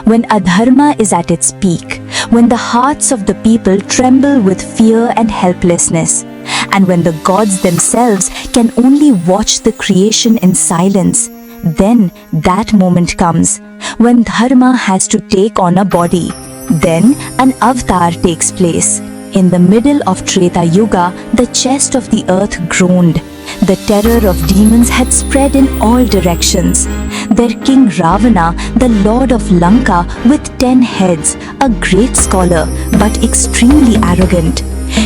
when adharma is at its peak, when the hearts of the people tremble with fear and helplessness, and when the gods themselves can only watch the creation in silence, then that moment comes when dharma has to take on a body. Then an avatar takes place. In the middle of Treta Yuga, the chest of the earth groaned. The terror of demons had spread in all directions. Their king Ravana, the lord of Lanka with 10 heads, a great scholar but extremely arrogant.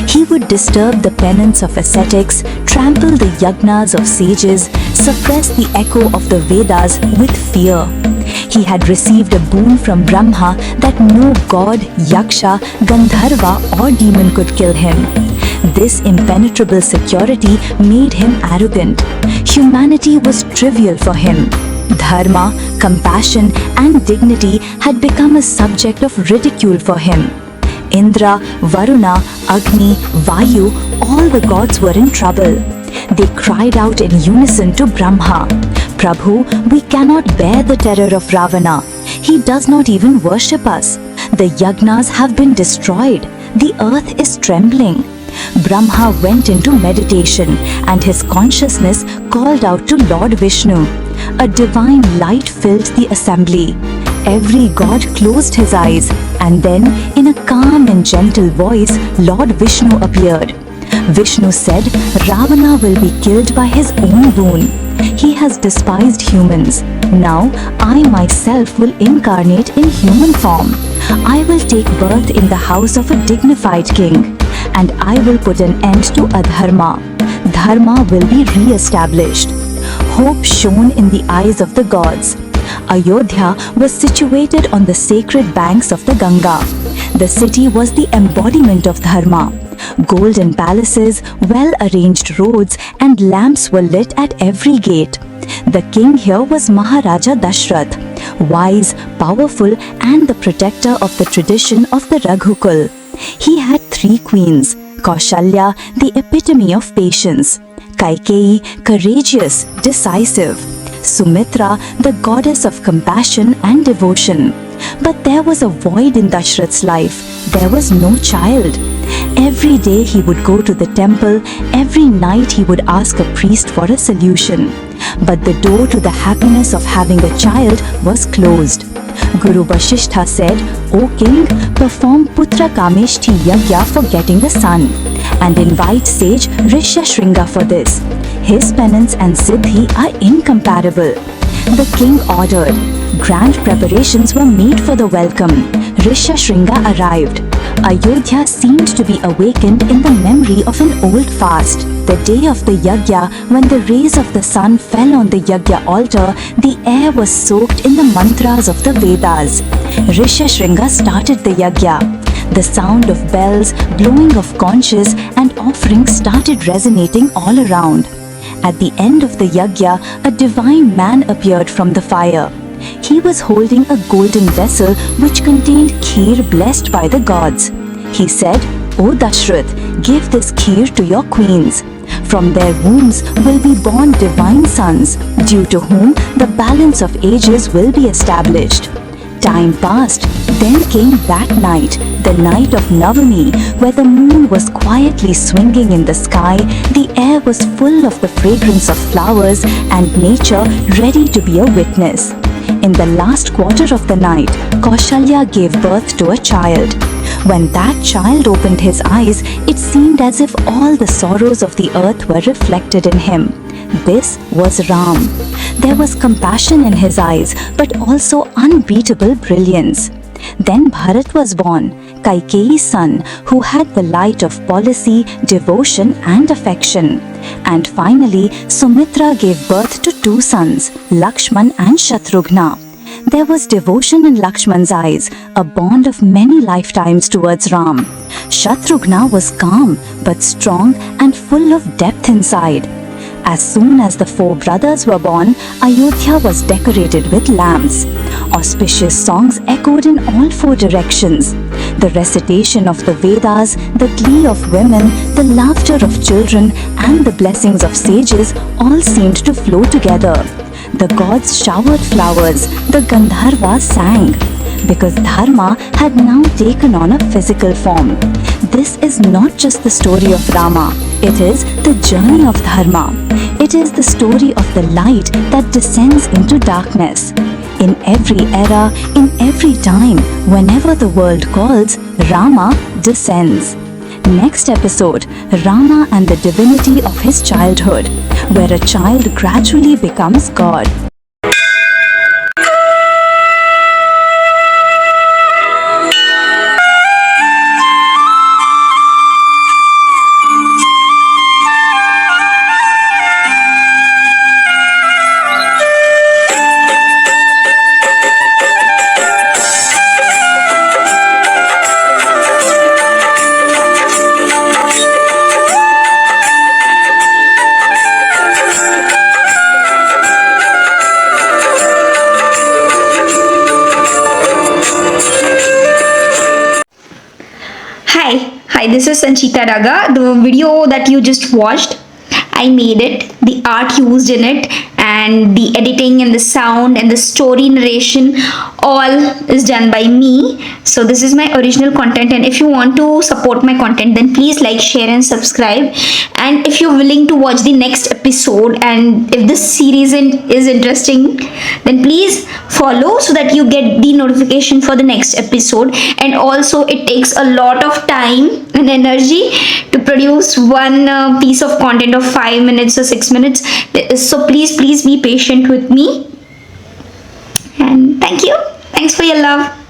He would disturb the penance of ascetics, trample the yagnas of sages, suppress the echo of the Vedas with fear. He had received a boon from Brahma that no god, yaksha, gandharva or demon could kill him. This impenetrable security made him arrogant. Humanity was trivial for him. Dharma, compassion and dignity had become a subject of ridicule for him. Indra, Varuna, Agni, Vayu, all the gods were in trouble. They cried out in unison to Brahma, "Prabhu, we cannot bear the terror of Ravana. He does not even worship us. The yagnas have been destroyed. The earth is trembling." Brahma went into meditation and his consciousness called out to Lord Vishnu. A divine light filled the assembly. Every god closed his eyes, and then, in a calm and gentle voice, Lord Vishnu appeared. Vishnu said, "Ravana will be killed by his own boon. He has despised humans. Now, I myself will incarnate in human form. I will take birth in the house of a dignified king, and I will put an end to adharma. Dharma will be re-established." Hope shone in the eyes of the gods. Ayodhya was situated on the sacred banks of the Ganga. The city was the embodiment of Dharma. Golden palaces, well-arranged roads, and lamps were lit at every gate. The king here was Maharaja Dasharatha, wise, powerful, and the protector of the tradition of the Raghukul. He had 3 queens: Kaushalya, the epitome of patience; Kaikeyi, courageous, decisive; Sumitra, the goddess of compassion and devotion. But there was a void in Dasharatha's life. There was no child. Every day he would go to the temple, every night he would ask a priest for a solution. But the door to the happiness of having a child was closed. Guru Vasishtha said, "O king, perform Putrakameshti Yagya for getting a son, and invite sage Rishyashringa for this. His penance and siddhi are incomparable." The king ordered. Grand preparations were made for the welcome. Rishyashringa arrived. Ayodhya seemed to be awakened in the memory of an old fast. The day of the Yagya, when the rays of the sun fell on the Yagya altar, the air was soaked in the mantras of the Vedas. Rishyashringa started the Yagya. The sound of bells, blowing of conches, and offerings started resonating all around. At the end of the Yagya, a divine man appeared from the fire. He was holding a golden vessel which contained kheer blessed by the gods. He said, "O Dasharath, give this kheer to your queens. From their wombs will be born divine sons, due to whom the balance of ages will be established." Time passed. Then came that night, the night of Navami, where the moon was quietly swinging in the sky, the air was full of the fragrance of flowers, and nature ready to be a witness. In the last quarter of the night, Kaushalya gave birth to a child. When that child opened his eyes, it seemed as if all the sorrows of the earth were reflected in him. This was Ram. There was compassion in his eyes, but also unbeatable brilliance. Then Bharat was born, Kaikeyi's son, who had the light of policy, devotion, and affection. And finally, Sumitra gave birth to 2 sons, Lakshmana and Shatrughna. There was devotion in Lakshman's eyes, a bond of many lifetimes towards Ram. Shatrughna was calm, but strong and full of depth inside. As soon as the 4 brothers were born, Ayodhya was decorated with lamps. Auspicious songs echoed in all 4 directions. The recitation of the Vedas, the glee of women, the laughter of children, and the blessings of sages all seemed to flow together. The gods showered flowers, the Gandharvas sang. because Dharma had now taken on a physical form. This is not just the story of Rama, it is the journey of Dharma. It is the story of the light that descends into darkness. In every era, in every time, whenever the world calls, Rama descends. Next episode, Rama and the Divinity of His Childhood, where a child gradually becomes God. Hi, this is Sanchita Raga. The video that you just watched, I made it. The art used in it and the editing and the sound and the story narration all is done by me. So this is my original content, and if you want to support my content, then please like, share and subscribe. And if you're willing to watch the next episode, and if this series is interesting, then please follow so that you get the notification for the next episode. And also it takes a lot of time and energy to produce one piece of content of 5 minutes or 6 minutes. So please be patient with me, and thank you. Thanks for your love.